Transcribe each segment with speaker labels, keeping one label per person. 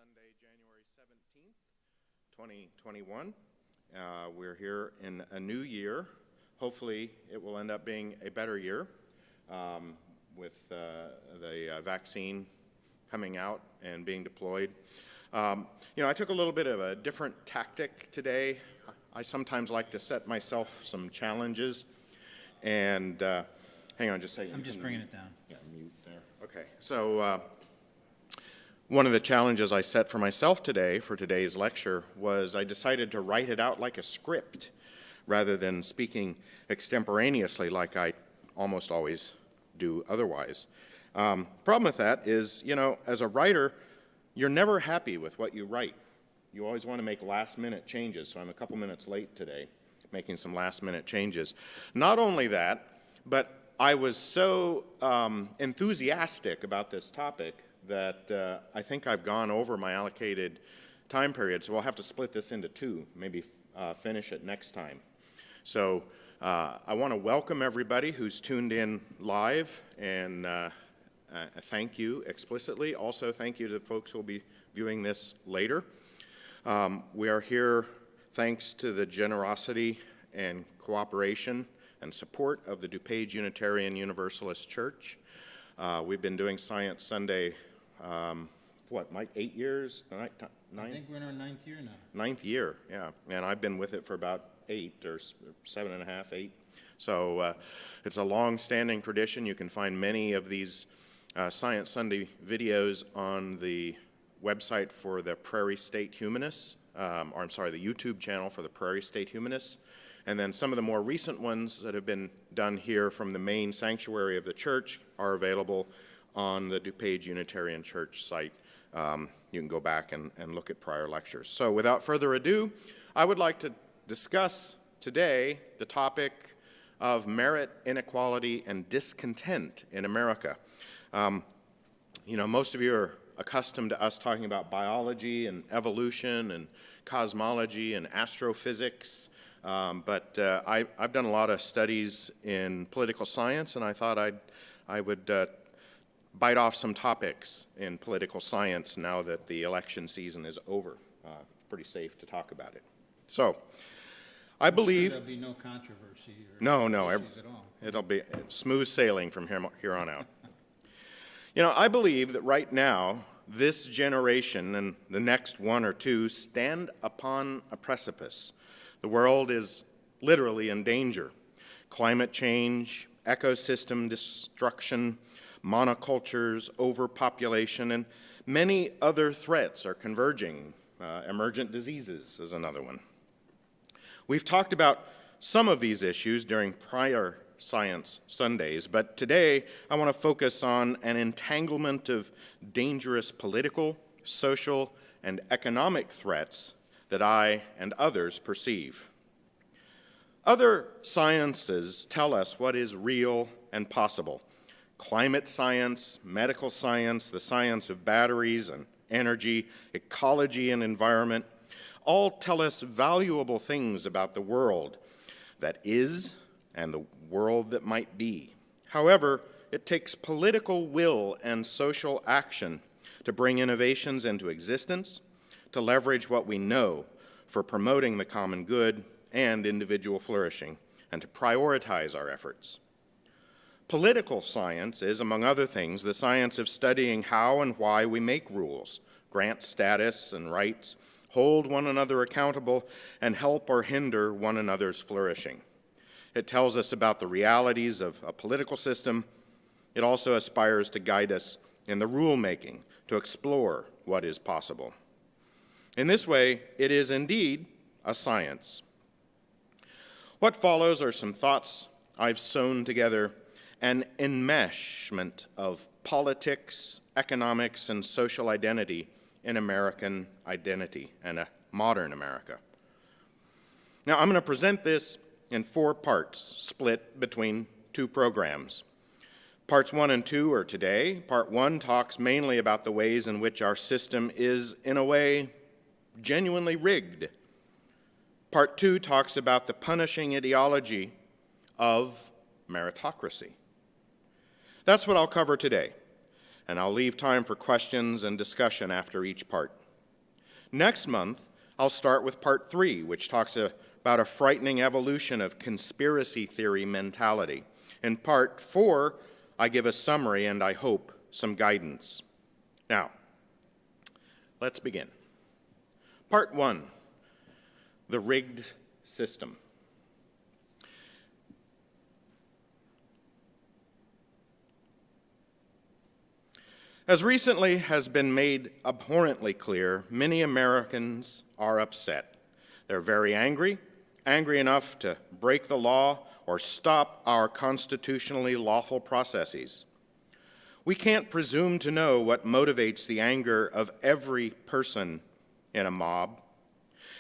Speaker 1: Sunday, January 17th, 2021. We're here in a new year. Hopefully, it will end up being a better year with the vaccine coming out and being deployed. I took a little bit of a different tactic today. I sometimes like to set myself some challenges. And hang on just a second.
Speaker 2: I'm just bringing it down.
Speaker 1: Yeah, mute there. Okay. So one of the challenges I set for myself today for today's lecture was I decided to write it out like a script rather than speaking extemporaneously like I almost always do otherwise. Problem with that is, as a writer, you're never happy with what you write. You always want to make last-minute changes, so I'm a couple minutes late today making some last-minute changes. Not only that, but I was so enthusiastic about this topic that I think I've gone over my allocated time period, so we'll have to split this into two, maybe finish it next time. So I want to welcome everybody who's tuned in live, and thank you explicitly. Also, thank you to the folks who will be viewing this later. We are here thanks to the generosity and cooperation and support of the DuPage Unitarian Universalist Church. We've been doing Science Sunday, Mike, 8 years? Nine?
Speaker 2: I think we're in our 9th year now.
Speaker 1: 9th year, yeah. And I've been with it for about 8 or 7.5, 8. So it's a long-standing tradition. You can find many of these Science Sunday videos on the website for the Prairie State Humanists, the YouTube channel for the Prairie State Humanists. And then some of the more recent ones that have been done here from the main sanctuary of the church are available on the DuPage Unitarian Church site. You can go back and look at prior lectures. So without further ado, I would like to discuss today the topic of merit, inequality, and discontent in America. Most of you are accustomed to us talking about biology and evolution and cosmology and astrophysics, but I've done a lot of studies in political science, and I thought I would bite off some topics in political science now that the election season is over. Pretty safe to talk about it. So, I believe
Speaker 2: there'll be no controversy or
Speaker 1: no,
Speaker 2: issues at all.
Speaker 1: It'll be smooth sailing from here on out. I believe that right now, this generation and the next one or two stand upon a precipice. The world is literally in danger. Climate change, ecosystem destruction, monocultures, overpopulation, and many other threats are converging. Emergent diseases is another one. We've talked about some of these issues during prior Science Sundays, but today I want to focus on an entanglement of dangerous political, social, and economic threats that I and others perceive. Other sciences tell us what is real and possible. Climate science, medical science, the science of batteries and energy, ecology and environment, all tell us valuable things about the world that is and the world that might be. However, it takes political will and social action to bring innovations into existence, to leverage what we know for promoting the common good and individual flourishing, and to prioritize our efforts. Political science is, among other things, the science of studying how and why we make rules, grant status and rights, hold one another accountable, and help or hinder one another's flourishing. It tells us about the realities of a political system. It also aspires to guide us in the rulemaking, to explore what is possible. In this way, it is indeed a science. What follows are some thoughts I've sewn together, an enmeshment of politics, economics, and social identity in American identity and a modern America. Now, I'm going to present this in 4 parts, split between 2 programs. Parts 1 and 2 are today. Part 1 talks mainly about the ways in which our system is, in a way, genuinely rigged. Part 2 talks about the punishing ideology of meritocracy. That's what I'll cover today, and I'll leave time for questions and discussion after each part. Next month, I'll start with part 3, which talks about a frightening evolution of conspiracy theory mentality. In part 4, I give a summary and, I hope, some guidance. Now, let's begin. Part 1, the rigged system. As recently has been made abhorrently clear, many Americans are upset. They're very angry enough to break the law or stop our constitutionally lawful processes. We can't presume to know what motivates the anger of every person in a mob,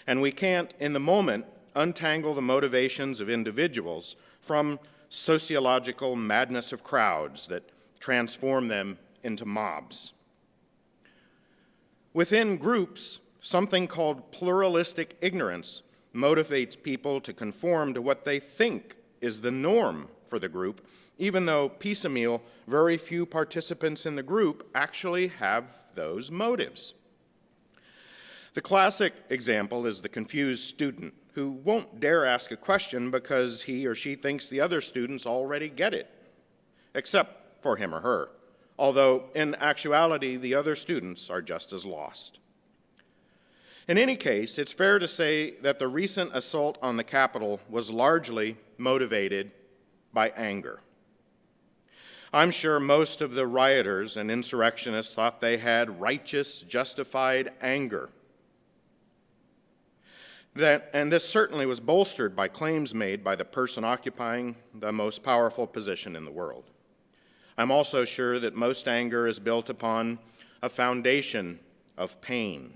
Speaker 1: and we can't, in the moment, untangle the motivations of individuals from sociological madness of crowds that transform them into mobs. Within groups, something called pluralistic ignorance motivates people to conform to what they think is the norm for the group, even though piecemeal, very few participants in the group actually have those motives. The classic example is the confused student who won't dare ask a question because he or she thinks the other students already get it, except for him or her, although in actuality the other students are just as lost. In any case, it's fair to say that the recent assault on the Capitol was largely motivated by anger. I'm sure most of the rioters and insurrectionists thought they had righteous, justified anger. And this certainly was bolstered by claims made by the person occupying the most powerful position in the world. I'm also sure that most anger is built upon a foundation of pain.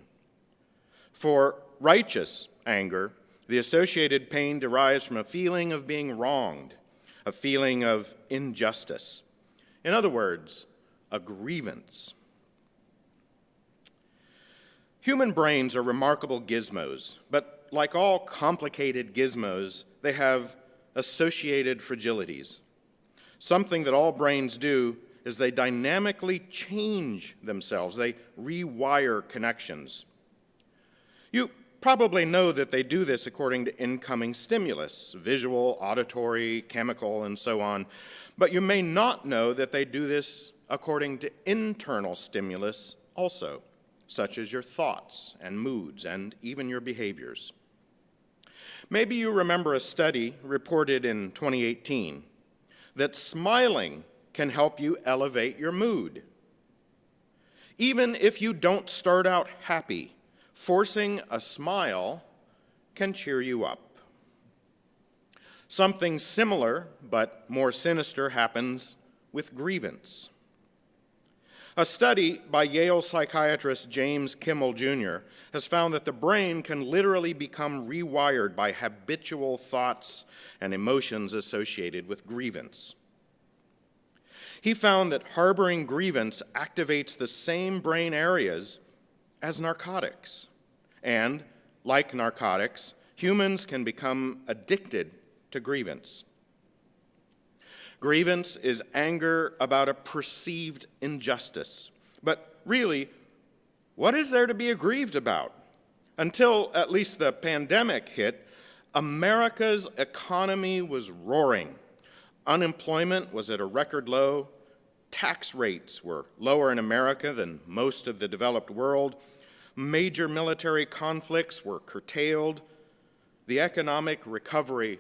Speaker 1: For righteous anger, the associated pain derives from a feeling of being wronged, a feeling of injustice. In other words, a grievance. Human brains are remarkable gizmos, but like all complicated gizmos, they have associated fragilities. Something that all brains do is they dynamically change themselves. They rewire connections. You probably know that they do this according to incoming stimulus, visual, auditory, chemical, and so on. But you may not know that they do this according to internal stimulus also, such as your thoughts and moods and even your behaviors. Maybe you remember a study reported in 2018 that smiling can help you elevate your mood. Even if you don't start out happy, forcing a smile can cheer you up. Something similar, but more sinister, happens with grievance. A study by Yale psychiatrist James Kimmel Jr. has found that the brain can literally become rewired by habitual thoughts and emotions associated with grievance. He found that harboring grievance activates the same brain areas as narcotics. And, like narcotics, humans can become addicted to grievance. Grievance is anger about a perceived injustice. But really, what is there to be aggrieved about? Until at least the pandemic hit, America's economy was roaring. Unemployment was at a record low. Tax rates were lower in America than most of the developed world. Major military conflicts were curtailed. The economic recovery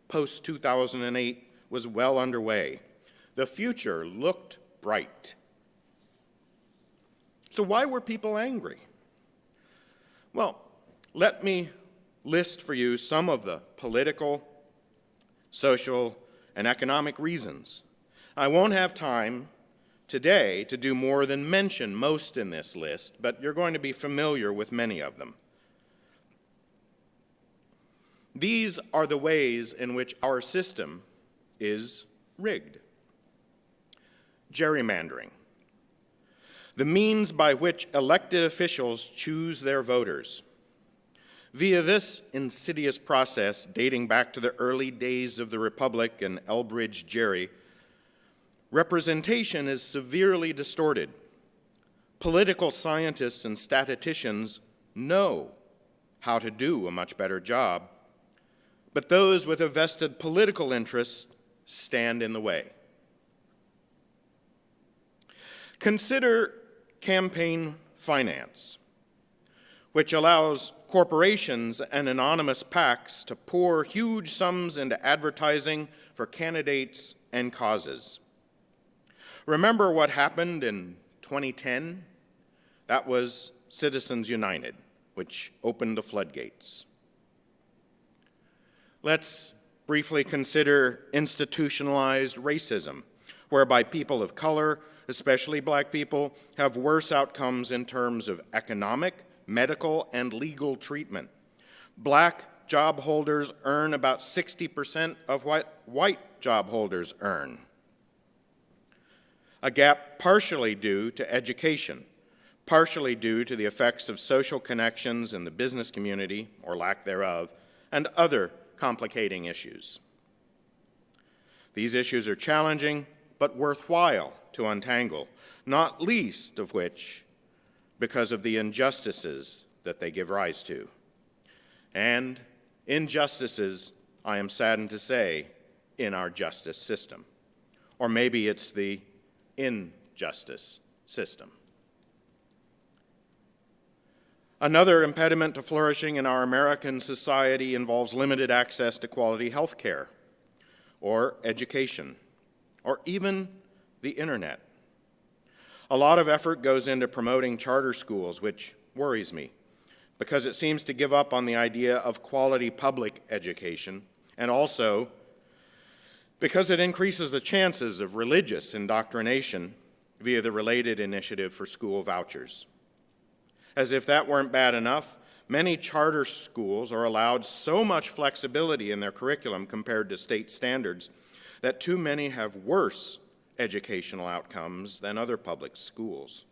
Speaker 1: post-2008 was well underway. The future looked bright. So why were people angry? Well, let me list for you some of the political, social, and economic reasons. I won't have time today to do more than mention most in this list, but you're going to be familiar with many of them. These are the ways in which our system is rigged. Gerrymandering, the means by which elected officials choose their voters. Via this insidious process, dating back to the early days of the Republic and Elbridge Gerry, representation is severely distorted. Political scientists and statisticians know how to do a much better job, but those with a vested political interest stand in the way. Consider campaign finance, which allows corporations and anonymous PACs to pour huge sums into advertising for candidates and causes. Remember what happened in 2010? That was Citizens United, which opened the floodgates. Let's briefly consider institutionalized racism, whereby people of color, especially black people, have worse outcomes in terms of economic, medical, and legal treatment. Black job holders earn about 60% of what white job holders earn. A gap partially due to education, partially due to the effects of social connections in the business community, or lack thereof, and other complicating issues. These issues are challenging, but worthwhile to untangle, not least of which because of the injustices that they give rise to. And injustices, I am saddened to say, in our justice system. Or maybe it's the injustice system. Another impediment to flourishing in our American society involves limited access to quality health care, or education, or even the internet. A lot of effort goes into promoting charter schools, which worries me, because it seems to give up on the idea of quality public education, and also because it increases the chances of religious indoctrination via the related initiative for school vouchers. As if that weren't bad enough, many charter schools are allowed so much flexibility in their curriculum compared to state standards that too many have worse educational outcomes than other public schools.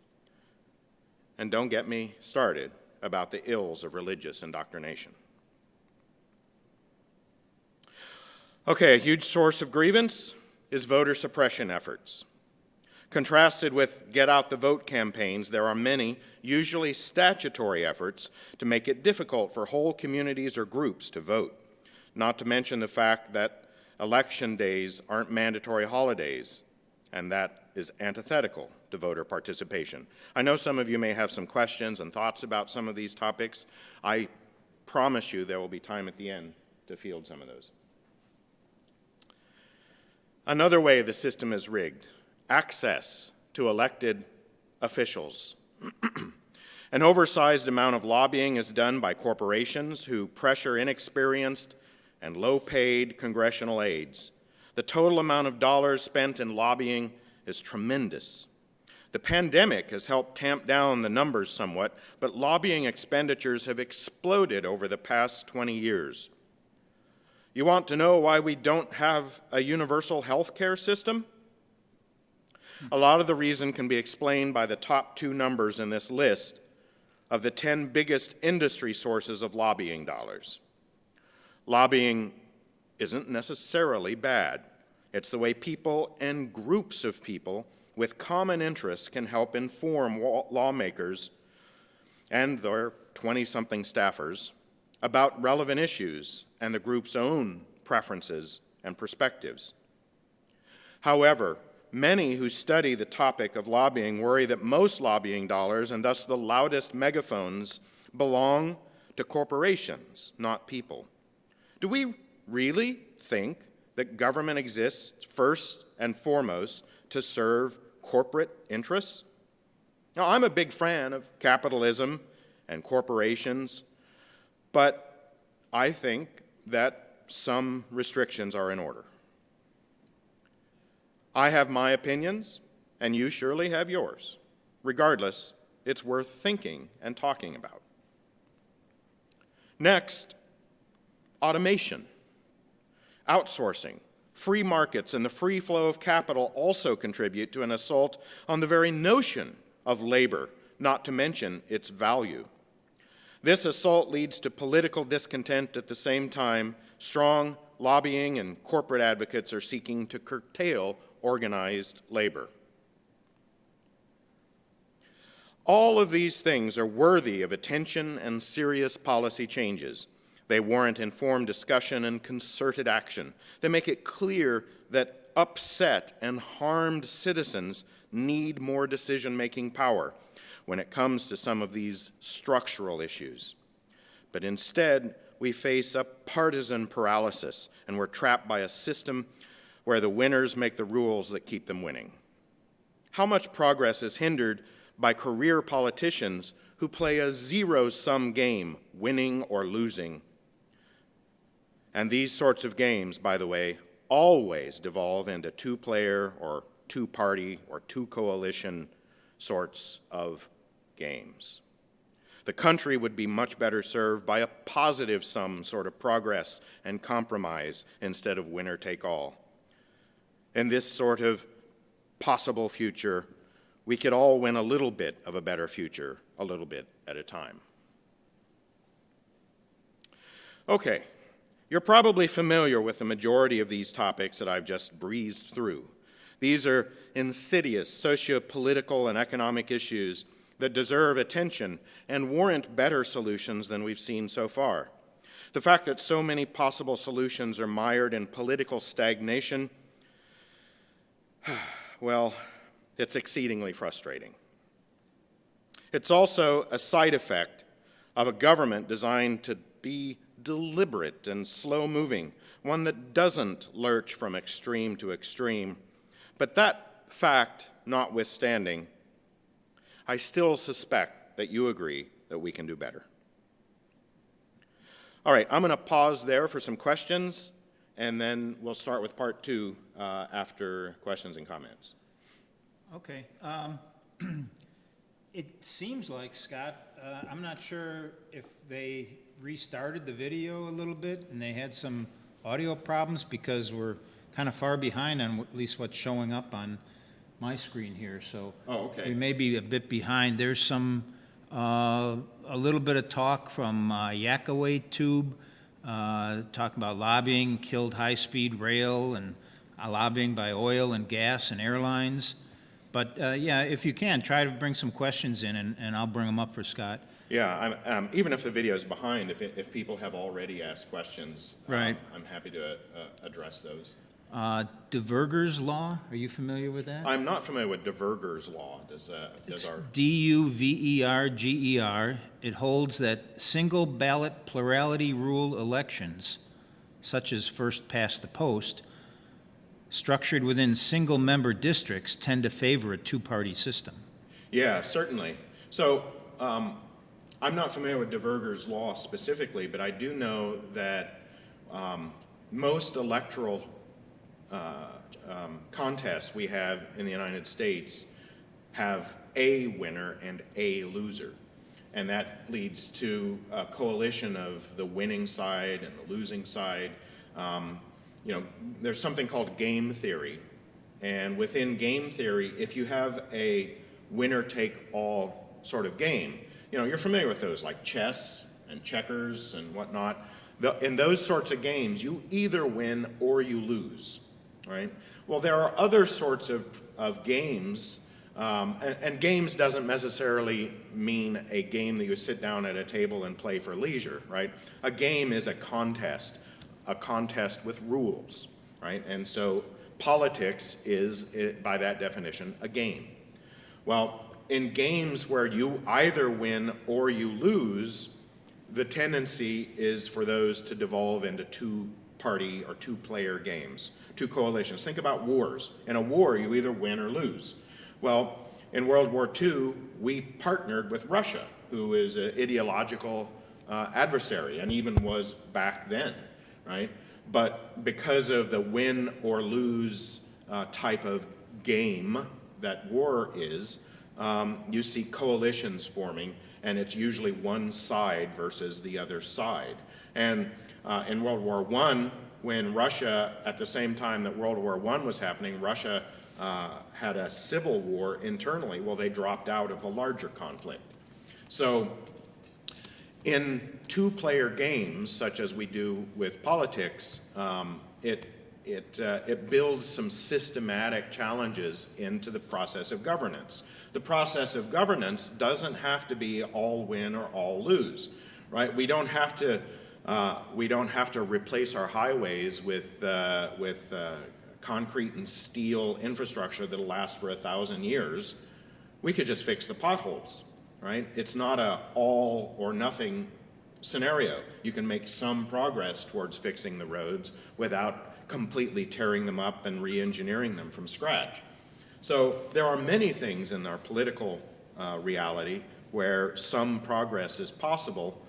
Speaker 1: And don't get me started about the ills of religious indoctrination. Okay, a huge source of grievance is voter suppression efforts. Contrasted with get-out-the-vote campaigns, there are many, usually statutory efforts, to make it difficult for whole communities or groups to vote, not to mention the fact that election days aren't mandatory holidays, and that is antithetical to voter participation. I know some of you may have some questions and thoughts about some of these topics. I promise you there will be time at the end to field some of those. Another way the system is rigged: access to elected officials. An oversized amount of lobbying is done by corporations who pressure inexperienced and low-paid congressional aides. The total amount of dollars spent in lobbying is tremendous. The pandemic has helped tamp down the numbers somewhat, but lobbying expenditures have exploded over the past 20 years. You want to know why we don't have a universal health care system? A lot of the reason can be explained by the top two numbers in this list of the 10 biggest industry sources of lobbying dollars. Lobbying isn't necessarily bad. It's the way people and groups of people with common interests can help inform lawmakers and their 20-something staffers about relevant issues and the group's own preferences and perspectives. However, many who study the topic of lobbying worry that most lobbying dollars, and thus the loudest megaphones, belong to corporations, not people. Do we really think that government exists first and foremost to serve corporate interests? Now, I'm a big fan of capitalism and corporations, but I think that some restrictions are in order. I have my opinions, and you surely have yours. Regardless, it's worth thinking and talking about. Next, automation, outsourcing, free markets, and the free flow of capital also contribute to an assault on the very notion of labor, not to mention its value. This assault leads to political discontent. At the same time, strong lobbying and corporate advocates are seeking to curtail organized labor. All of these things are worthy of attention and serious policy changes. They warrant informed discussion and concerted action. They make it clear that upset and harmed citizens need more decision-making power when it comes to some of these structural issues. But instead, we face a partisan paralysis, and we're trapped by a system where the winners make the rules that keep them winning. How much progress is hindered by career politicians who play a zero-sum game, winning or losing? And these sorts of games, by the way, always devolve into two-player or two-party or two-coalition sorts of games. The country would be much better served by a positive-sum sort of progress and compromise instead of winner-take-all. In this sort of possible future, we could all win a little bit of a better future, a little bit at a time. Okay, you're probably familiar with the majority of these topics that I've just breezed through. These are insidious socio-political and economic issues that deserve attention and warrant better solutions than we've seen so far. The fact that so many possible solutions are mired in political stagnation, well, it's exceedingly frustrating. It's also a side effect of a government designed to be deliberate and slow-moving, one that doesn't lurch from extreme to extreme. But that fact notwithstanding, I still suspect that you agree that we can do better. All right, I'm going to pause there for some questions, and then we'll start with part two after questions and comments.
Speaker 2: Okay. It seems like, Scott, I'm not sure if they restarted the video a little bit and they had some audio problems because we're kind of far behind on at least what's showing up on my screen here. So we may be a bit behind. There's some, a little bit of talk from Yakaway Tube, talking about lobbying, killed high-speed rail, and lobbying by oil and gas and airlines. But yeah, if you can, try to bring some questions in, and I'll bring them up for Scott.
Speaker 1: Yeah, even if the video is behind, if people have already asked questions,
Speaker 2: right.
Speaker 1: I'm happy to address those.
Speaker 2: Duverger's law, are you familiar with that?
Speaker 1: I'm not familiar with Duverger's law.
Speaker 2: It's Duverger. It holds that single ballot plurality rule elections, such as first past the post, structured within single-member districts tend to favor a two-party system.
Speaker 1: Yeah, certainly. So I'm not familiar with Duverger's law specifically, but I do know that most electoral contests we have in the United States have a winner and a loser. And that leads to a coalition of the winning side and the losing side. You know, there's something called game theory. And within game theory, if you have a winner-take-all sort of game, you know, you're familiar with those like chess and checkers and whatnot. In those sorts of games, you either win or you lose, right? Well, there are other sorts of games, and games doesn't necessarily mean a game that you sit down at a table and play for leisure, right? A game is a contest with rules, right? And so politics is, by that definition, a game. Well, in games where you either win or you lose, the tendency is for those to devolve into two-party or two-player games, two coalitions. Think about wars. In a war, you either win or lose. Well, in World War II, we partnered with Russia, who is an ideological adversary, and even was back then, right? But because of the win or lose type of game that war is, you see coalitions forming, and it's usually one side versus the other side. And in World War I, when Russia, at the same time that World War I was happening, Russia had a civil war internally. Well, they dropped out of the larger conflict. So in two-player games, such as we do with politics, it it builds some systematic challenges into the process of governance. The process of governance doesn't have to be all win or all lose, right? We don't have to replace our highways with concrete and steel infrastructure that'll last for 1,000 years. We could just fix the potholes, right? It's not a all or nothing scenario. You can make some progress towards fixing the roads without completely tearing them up and re-engineering them from scratch. So there are many things in our political reality where some progress is possible.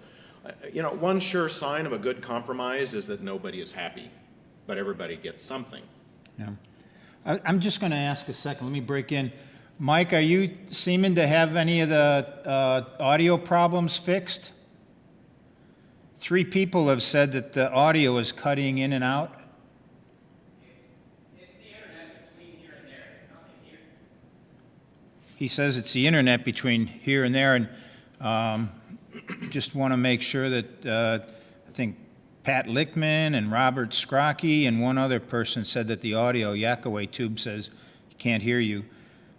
Speaker 1: You know, one sure sign of a good compromise is that nobody is happy, but everybody gets something.
Speaker 2: Yeah. I'm just going to ask a second. Let me break in. Mike, are you seeming to have any of the audio problems fixed? 3 people have said that the audio is cutting in and out.
Speaker 3: It's the internet between here and there. It's nothing here.
Speaker 2: He says it's the internet between here and there, and just want to make sure that I think Pat Lickman and Robert Scrocky and one other person said that the audio, Yakaway Tube says he can't hear you.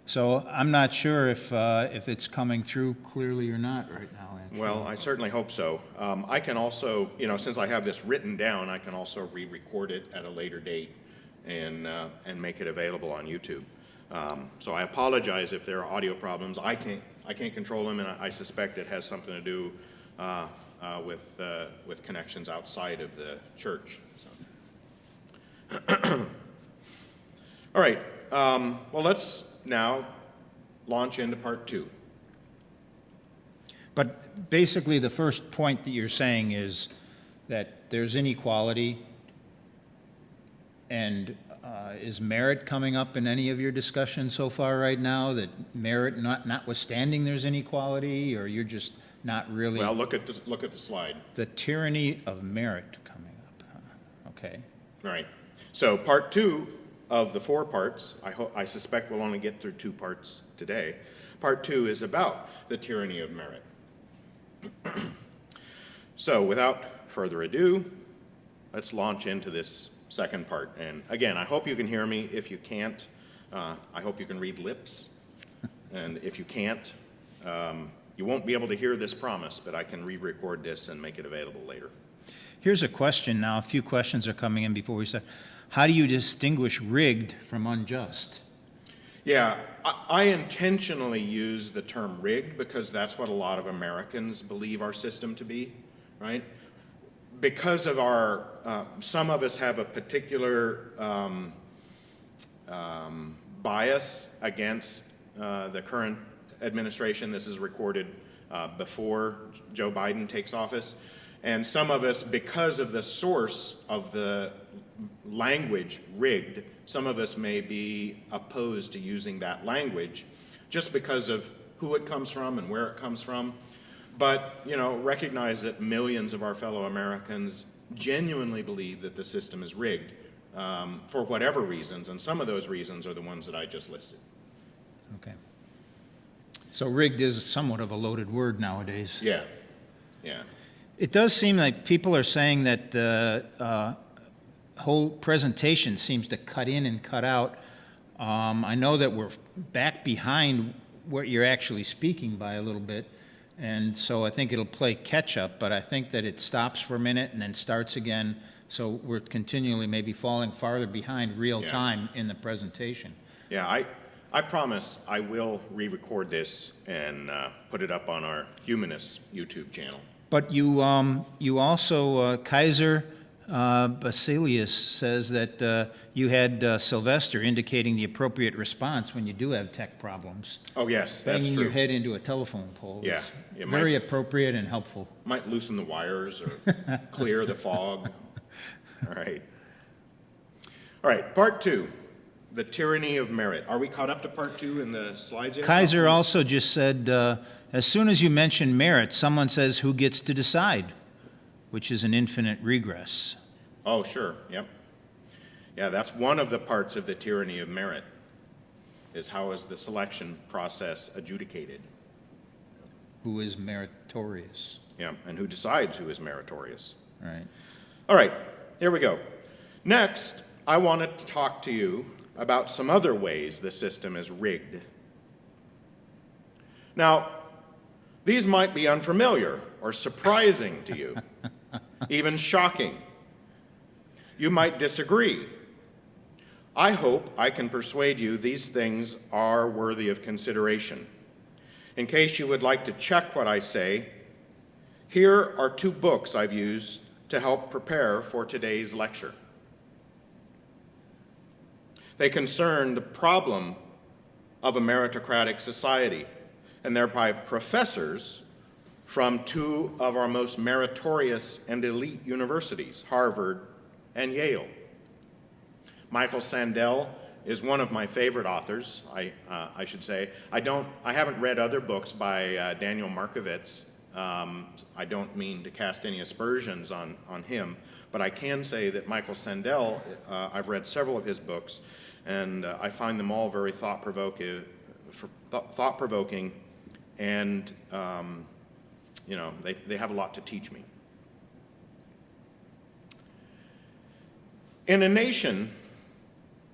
Speaker 2: So I'm not sure if it's coming through clearly or not right now. Actually.
Speaker 1: Well, I certainly hope so. I can also, you know, since I have this written down, I can also re-record it at a later date and make it available on YouTube. So I apologize if there are audio problems. I can't control them, and I suspect it has something to do with connections outside of the church. So. All right. Well, let's now launch into part 2.
Speaker 2: But basically, the first point that you're saying is that there's inequality, and is merit coming up in any of your discussion so far right now? That merit, notwithstanding there's inequality, or you're just not really?
Speaker 1: Well, look at the slide.
Speaker 2: The tyranny of merit coming up. Huh? Okay.
Speaker 1: All right. So part 2 of the 4 parts, I suspect we'll only get through 2 parts today. Part 2 is about the tyranny of merit. So without further ado, let's launch into this second part. And again, I hope you can hear me. If you can't, I hope you can read lips. And if you can't, you won't be able to hear this promise, but I can re-record this and make it available later.
Speaker 2: Here's a question now. A few questions are coming in before we start. How do you distinguish rigged from unjust?
Speaker 1: Yeah, I intentionally use the term rigged because that's what a lot of Americans believe our system to be, right? Because of our, some of us have a particular bias against the current administration. This is recorded before Joe Biden takes office. And some of us, because of the source of the language rigged, some of us may be opposed to using that language just because of who it comes from and where it comes from. But, you know, recognize that millions of our fellow Americans genuinely believe that the system is rigged for whatever reasons, and some of those reasons are the ones that I just listed.
Speaker 2: Okay. So rigged is somewhat of a loaded word nowadays.
Speaker 1: Yeah, yeah.
Speaker 2: It does seem like people are saying that the whole presentation seems to cut in and cut out. I know that we're back behind what you're actually speaking by a little bit, and so I think it'll play catch-up, but I think that it stops for a minute and then starts again, so we're continually maybe falling farther behind real time in the presentation.
Speaker 1: Yeah, I promise I will re-record this and put it up on our Humanist YouTube channel.
Speaker 2: But you also, Kaiser Basilius says that you had Sylvester indicating the appropriate response when you do have tech problems.
Speaker 1: Oh, yes, that's
Speaker 2: Banging
Speaker 1: true.
Speaker 2: your head into a telephone pole.
Speaker 1: Yeah,
Speaker 2: is
Speaker 1: it
Speaker 2: very
Speaker 1: might-
Speaker 2: appropriate and helpful.
Speaker 1: Might loosen the wires or clear the fog. All right. All right, part 2, the tyranny of merit. Are we caught up to part 2 in the slides yet?
Speaker 2: Kaiser also just said, as soon as you mention merit, someone says who gets to decide, which is an infinite regress.
Speaker 1: Oh, sure, yep. Yeah, that's one of the parts of the tyranny of merit, is how is the selection process adjudicated?
Speaker 2: Who is meritorious,
Speaker 1: Yeah, and who decides who is meritorious?
Speaker 2: right?
Speaker 1: All right, here we go. Next, I wanted to talk to you about some other ways the system is rigged. Now, these might be unfamiliar or surprising to you, even shocking. You might disagree. I hope I can persuade you these things are worthy of consideration. In case you would like to check what I say, here are 2 books I've used to help prepare for today's lecture. They concern the problem of a meritocratic society, and they're by professors from 2 of our most meritorious and elite universities, Harvard and Yale. Michael Sandel is one of my favorite authors, I should say. I haven't read other books by Daniel Markovits. I don't mean to cast any aspersions on him, but I can say that Michael Sandel, I've read several of his books, and I find them all very thought-provoking, and they have a lot to teach me. In a nation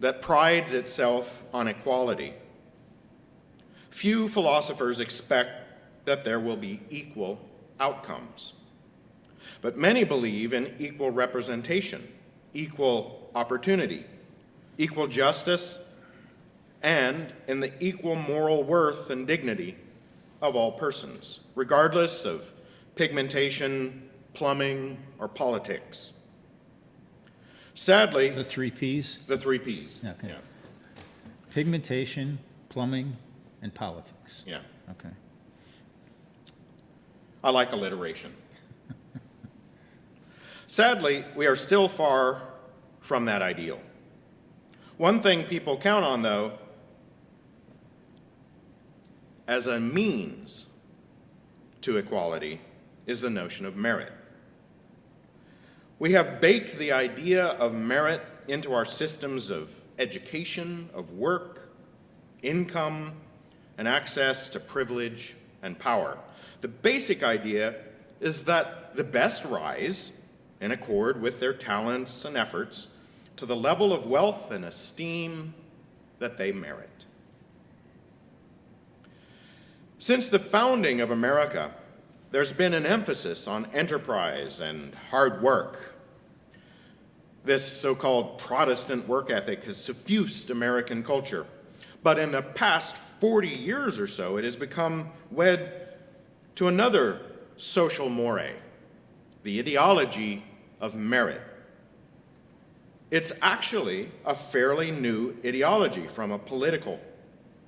Speaker 1: that prides itself on equality, few philosophers expect that there will be equal outcomes. But many believe in equal representation, equal opportunity, equal justice, and in the equal moral worth and dignity of all persons, regardless of pigmentation, plumbing, or politics. Sadly,
Speaker 2: The 3 Ps?
Speaker 1: the 3 Ps.
Speaker 2: Okay.
Speaker 1: Yeah.
Speaker 2: Pigmentation, plumbing, and politics.
Speaker 1: Yeah.
Speaker 2: Okay.
Speaker 1: I like alliteration. Sadly, we are still far from that ideal. One thing people count on, though, as a means to equality, is the notion of merit. We have baked the idea of merit into our systems of education, of work, income, and access to privilege and power. The basic idea is that the best rise, in accord with their talents and efforts, to the level of wealth and esteem that they merit. Since the founding of America, there's been an emphasis on enterprise and hard work. This so-called Protestant work ethic has suffused American culture. But in the past 40 years or so, it has become wed to another social moray, the ideology of merit. It's actually a fairly new ideology from a political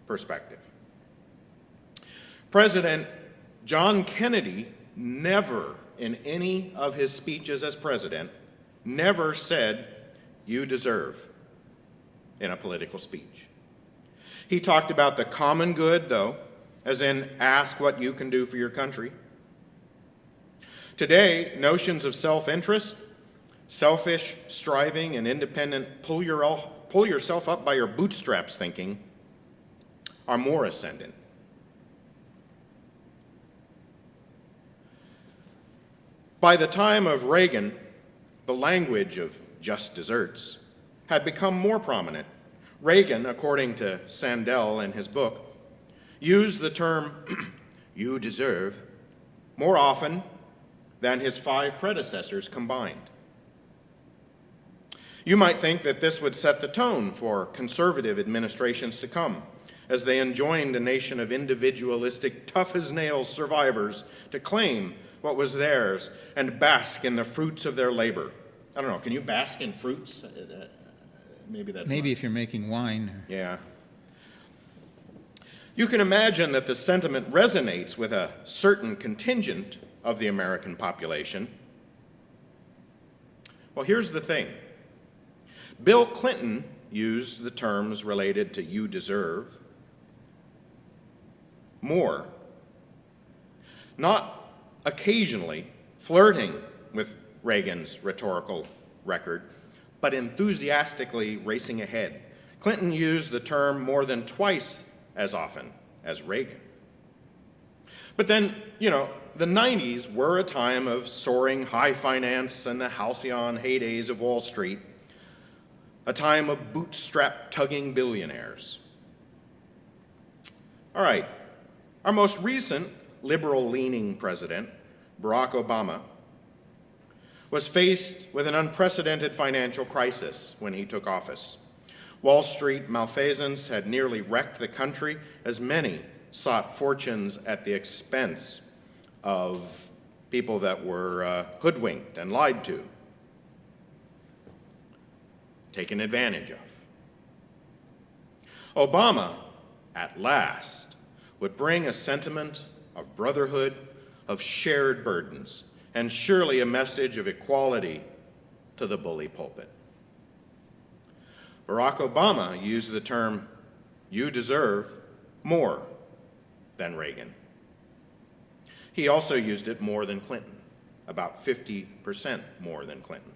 Speaker 1: perspective. President John Kennedy never, in any of his speeches as president, never said, "You deserve," in a political speech. He talked about the common good, though, as in ask what you can do for your country. Today, notions of self-interest, selfish striving, and independent pull yourself up by your bootstraps thinking are more ascendant. By the time of Reagan, the language of just desserts had become more prominent. Reagan, according to Sandel in his book, used the term "you deserve" more often than his 5 predecessors combined. You might think that this would set the tone for conservative administrations to come, as they enjoined a nation of individualistic, tough-as-nails survivors to claim what was theirs and bask in the fruits of their labor. I don't know, can you bask in fruits? Maybe
Speaker 2: if you're making wine.
Speaker 1: Yeah. You can imagine that the sentiment resonates with a certain contingent of the American population. Well, here's the thing. Bill Clinton used the terms related to "you deserve" more, not occasionally flirting with Reagan's rhetorical record, but enthusiastically racing ahead. Clinton used the term more than twice as often as Reagan. But then, the 90s were a time of soaring high finance and the halcyon heydays of Wall Street. a time of bootstrap-tugging billionaires. All right, our most recent liberal-leaning president, Barack Obama, was faced with an unprecedented financial crisis when he took office. Wall Street malfeasance had nearly wrecked the country as many sought fortunes at the expense of people that were hoodwinked and lied to, taken advantage of. Obama, at last, would bring a sentiment of brotherhood, of shared burdens, and surely a message of equality to the bully pulpit. Barack Obama used the term, "You deserve more than Reagan." He also used it more than Clinton, about 50% more than Clinton.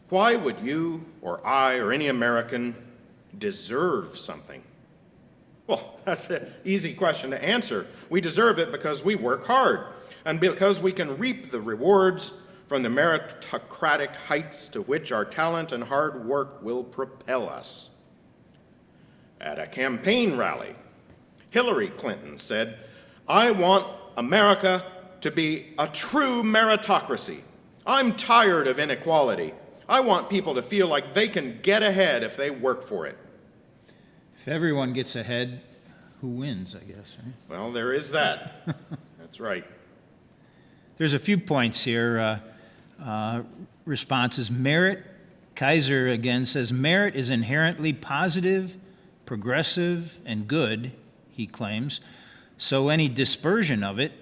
Speaker 1: Why would you or I or any American deserve something? Well, that's an easy question to answer. We deserve it because we work hard and because we can reap the rewards from the meritocratic heights to which our talent and hard work will propel us. At a campaign rally, Hillary Clinton said, "I want America to be a true meritocracy. I'm tired of inequality. I want people to feel like they can get ahead if they work for it."
Speaker 2: If everyone gets ahead, who wins, I guess, right?
Speaker 1: Well, there is that. That's right.
Speaker 2: There's a few points here. Responses. Merit, Kaiser again says, merit is inherently positive, progressive, and good, he claims. So any dispersion of it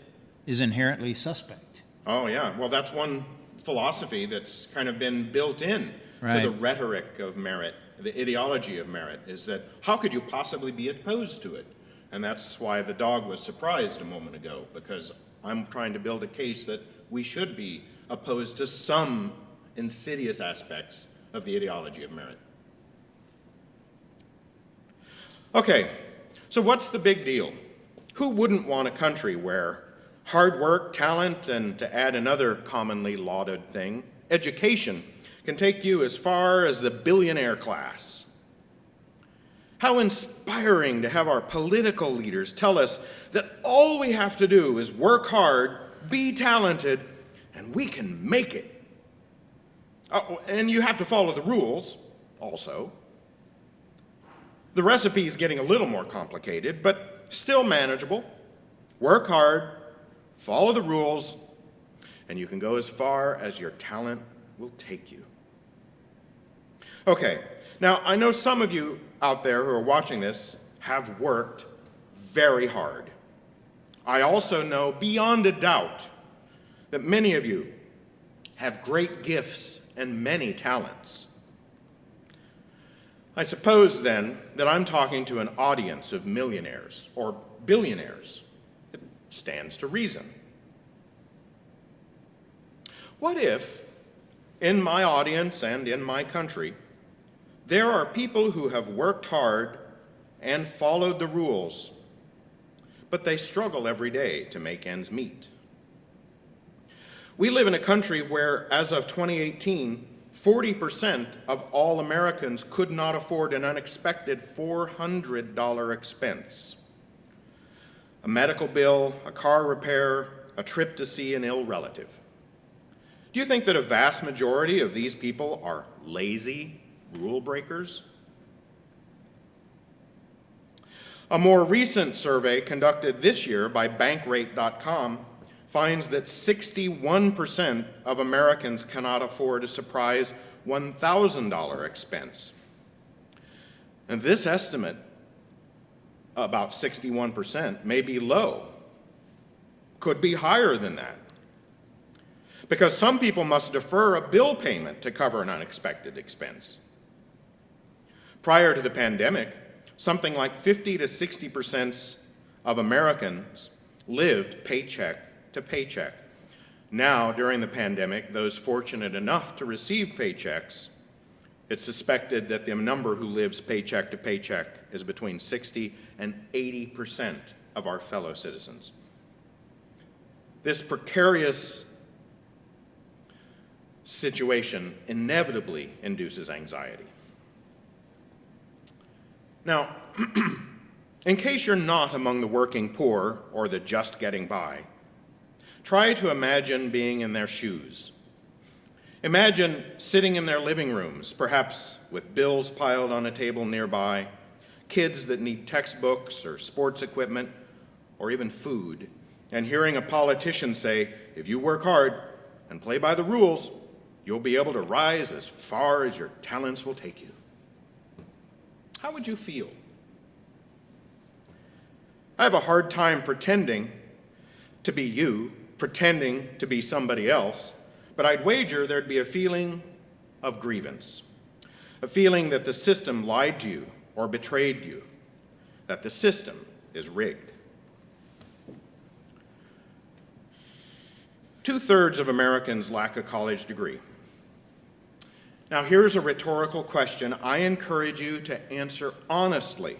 Speaker 2: is inherently suspect.
Speaker 1: Oh, yeah. Well, that's one philosophy that's kind of been built in to the rhetoric of merit, the ideology of merit, is that how could you possibly be opposed to it? And that's why the dog was surprised a moment ago, because I'm trying to build a case that we should be opposed to some insidious aspects of the ideology of merit. Okay, so what's the big deal? Who wouldn't want a country where hard work, talent, and to add another commonly lauded thing, education, can take you as far as the billionaire class? How inspiring to have our political leaders tell us that all we have to do is work hard, be talented, and we can make it. Oh, and you have to follow the rules also. The recipe is getting a little more complicated, but still manageable. Work hard, follow the rules, and you can go as far as your talent will take you. Okay, now I know some of you out there who are watching this have worked very hard. I also know beyond a doubt that many of you have great gifts and many talents. I suppose then that I'm talking to an audience of millionaires or billionaires. It stands to reason. What if, in my audience and in my country, there are people who have worked hard and followed the rules, but they struggle every day to make ends meet? We live in a country where, as of 2018, 40% of all Americans could not afford an unexpected $400 expense. A medical bill, a car repair, a trip to see an ill relative. Do you think that a vast majority of these people are lazy rule breakers? A more recent survey conducted this year by Bankrate.com finds that 61% of Americans cannot afford a surprise $1,000 expense. And this estimate, about 61%, may be low, could be higher than that. Because some people must defer a bill payment to cover an unexpected expense. Prior to the pandemic, something like 50 to 60% of Americans lived paycheck to paycheck. Now, during the pandemic, those fortunate enough to receive paychecks, it's suspected that the number who lives paycheck to paycheck is between 60 and 80% of our fellow citizens. This precarious situation inevitably induces anxiety. Now, in case you're not among the working poor or the just getting by, try to imagine being in their shoes. Imagine sitting in their living rooms, perhaps with bills piled on a table nearby, kids that need textbooks or sports equipment or even food, and hearing a politician say, if you work hard and play by the rules, you'll be able to rise as far as your talents will take you. How would you feel? I have a hard time pretending to be you, pretending to be somebody else, but I'd wager there'd be a feeling of grievance, a feeling that the system lied to you or betrayed you, that the system is rigged. 2/3 of Americans lack a college degree. Now, here's a rhetorical question I encourage you to answer honestly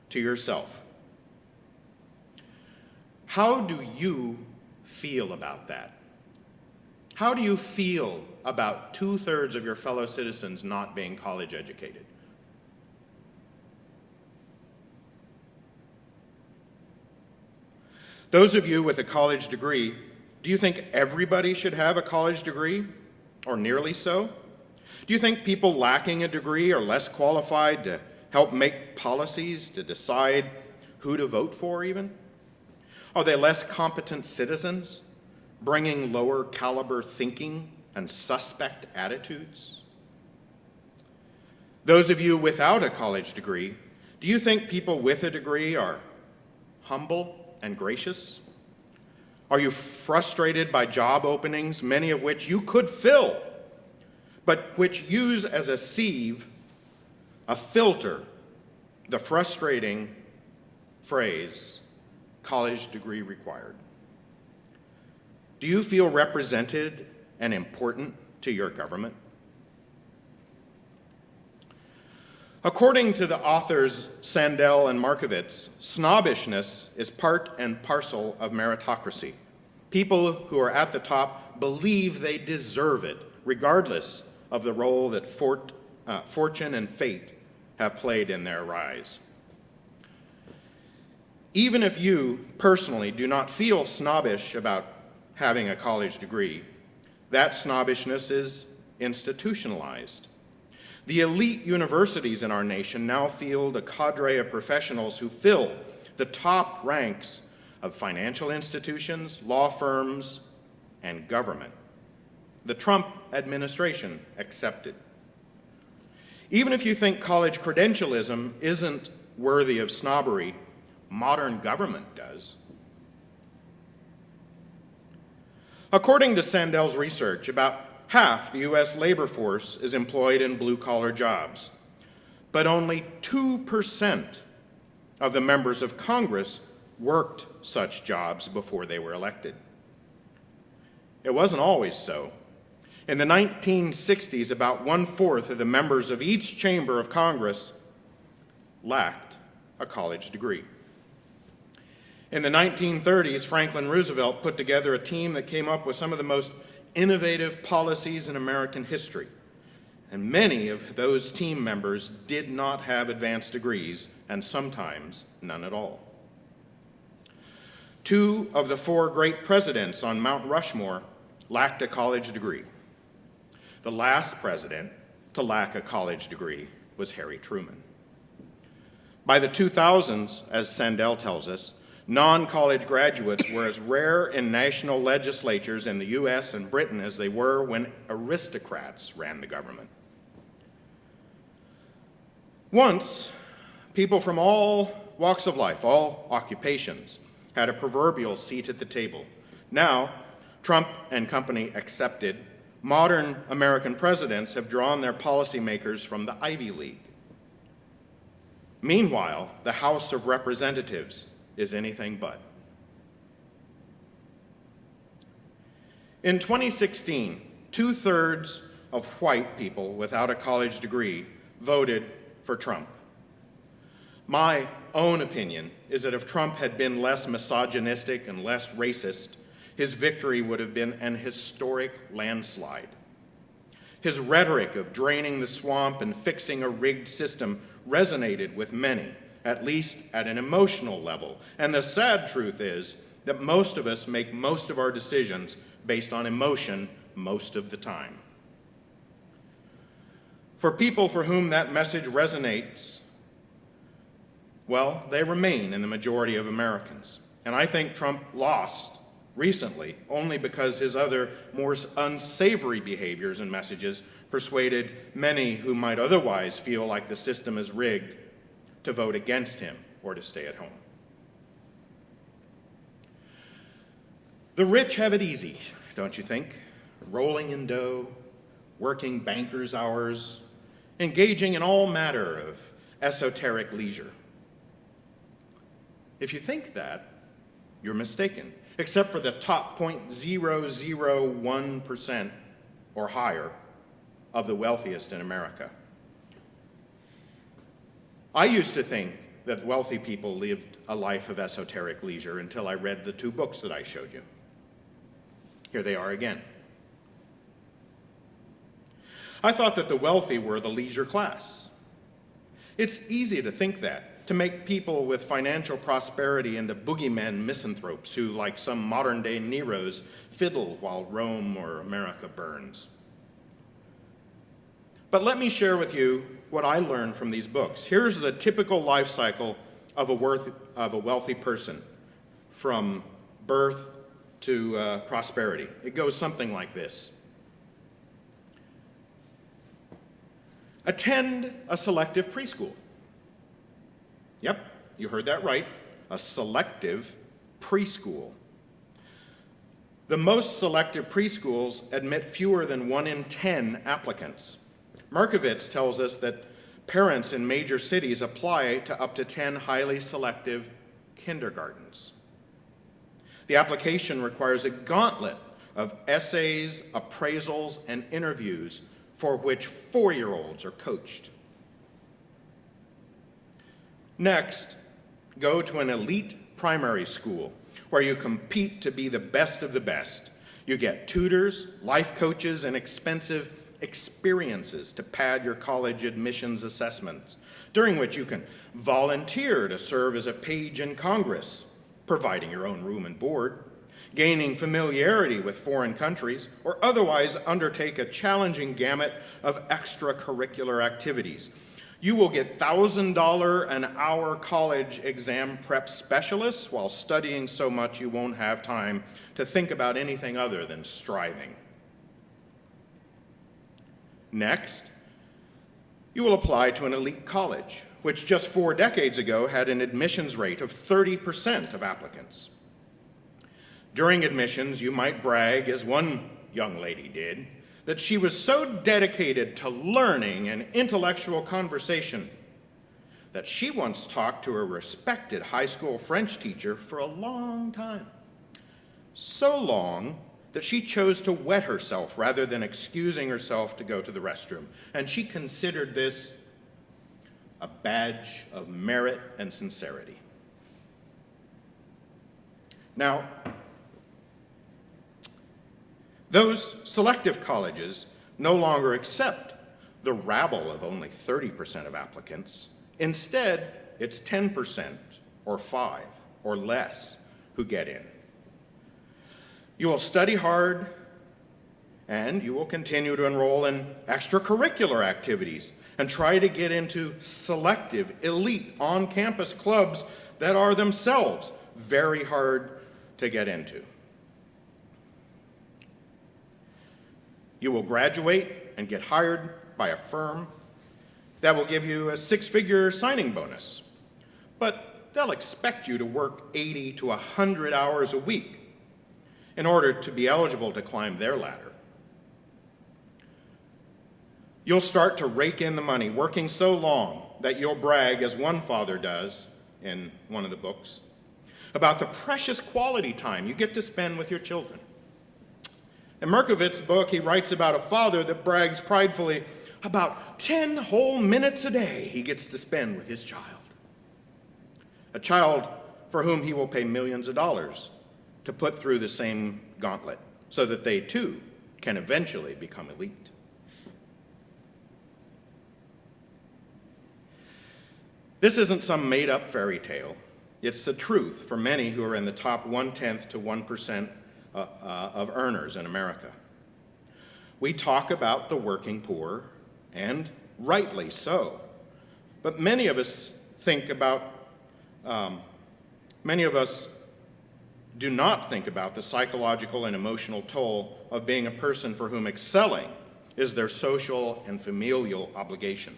Speaker 1: to yourself. How do you feel about that? How do you feel about 2/3 of your fellow citizens not being college educated? Those of you with a college degree, do you think everybody should have a college degree, or nearly so? Do you think people lacking a degree are less qualified to help make policies, to decide who to vote for even? Are they less competent citizens, bringing lower caliber thinking and suspect attitudes? Those of you without a college degree, do you think people with a degree are humble and gracious? Are you frustrated by job openings, many of which you could fill, but which use as a sieve, a filter, the frustrating phrase, college degree required? Do you feel represented and important to your government? According to the authors Sandel and Markovits, snobbishness is part and parcel of meritocracy. People who are at the top believe they deserve it, regardless of the role that fortune and fate have played in their rise. Even if you personally do not feel snobbish about having a college degree, that snobbishness is institutionalized. The elite universities in our nation now field a cadre of professionals who fill the top ranks of financial institutions, law firms, and government. The Trump administration accepted. Even if you think college credentialism isn't worthy of snobbery, modern government does. According to Sandel's research, about half the U.S. labor force is employed in blue-collar jobs, but only 2% of the members of Congress worked such jobs before they were elected. It wasn't always so. In the 1960s, about 1/4 of the members of each chamber of Congress lacked a college degree. In the 1930s, Franklin Roosevelt put together a team that came up with some of the most innovative policies in American history, and many of those team members did not have advanced degrees, and sometimes none at all. 2 of the 4 great presidents on Mount Rushmore lacked a college degree. The last president to lack a college degree was Harry Truman. By the 2000s, as Sandel tells us, non-college graduates were as rare in national legislatures in the U.S. and Britain as they were when aristocrats ran the government. Once, people from all walks of life, all occupations, had a proverbial seat at the table. Now, Trump and company accepted, modern American presidents have drawn their policymakers from the Ivy League. Meanwhile, the House of Representatives is anything but. In 2016, 2/3 of white people without a college degree voted for Trump. My own opinion is that if Trump had been less misogynistic and less racist, his victory would have been an historic landslide. His rhetoric of draining the swamp and fixing a rigged system resonated with many, at least at an emotional level. And the sad truth is that most of us make most of our decisions based on emotion most of the time. For people for whom that message resonates, well, they remain in the majority of Americans. And I think Trump lost recently only because his other more unsavory behaviors and messages persuaded many who might otherwise feel like the system is rigged to vote against him or to stay at home. The rich have it easy, don't you think? Rolling in dough, working banker's hours, engaging in all manner of esoteric leisure. If you think that, you're mistaken, except for the top 0.001% or higher of the wealthiest in America. I used to think that wealthy people lived a life of esoteric leisure until I read the 2 books that I showed you. Here they are again. I thought that the wealthy were the leisure class. It's easy to think that, to make people with financial prosperity into boogeymen misanthropes who, like some modern-day Neros, fiddle while Rome or America burns. But let me share with you what I learned from these books. Here's the typical life cycle of a wealthy person, from birth to prosperity. It goes something like this. Attend a selective preschool. Yep, you heard that right, a selective preschool. The most selective preschools admit fewer than 1 in 10 applicants. Markovits tells us that parents in major cities apply to up to 10 highly selective kindergartens. The application requires a gauntlet of essays, appraisals, and interviews for which 4-year-olds are coached. Next, go to an elite primary school where you compete to be the best of the best. You get tutors, life coaches, and expensive experiences to pad your college admissions assessments, during which you can volunteer to serve as a page in Congress, providing your own room and board, gaining familiarity with foreign countries, or otherwise undertake a challenging gamut of extracurricular activities. You will get $1,000 an hour college exam prep specialists while studying so much you won't have time to think about anything other than striving. Next, you will apply to an elite college, which just 4 decades ago had an admissions rate of 30% of applicants. During admissions, you might brag, as one young lady did, that she was so dedicated to learning and intellectual conversation that she once talked to a respected high school French teacher for a long time. So long that she chose to wet herself rather than excusing herself to go to the restroom. And she considered this a badge of merit and sincerity. Now, those selective colleges no longer accept the rabble of only 30% of applicants. Instead, it's 10% or 5 or less who get in. You will study hard, and you will continue to enroll in extracurricular activities and try to get into selective, elite, on-campus clubs that are themselves very hard to get into. You will graduate and get hired by a firm that will give you a 6-figure signing bonus, but they'll expect you to work 80 to 100 hours a week in order to be eligible to climb their ladder. You'll start to rake in the money, working so long that you'll brag, as one father does in one of the books, about the precious quality time you get to spend with your children. In Markovits' book, he writes about a father that brags pridefully about 10 whole minutes a day he gets to spend with his child. A child for whom he will pay millions of dollars to put through the same gauntlet so that they too can eventually become elite. This isn't some made-up fairy tale. It's the truth for many who are in the top 1/10 to 1% of earners in America. We talk about the working poor, and rightly so. But many of us do not think about the psychological and emotional toll of being a person for whom excelling is their social and familial obligation.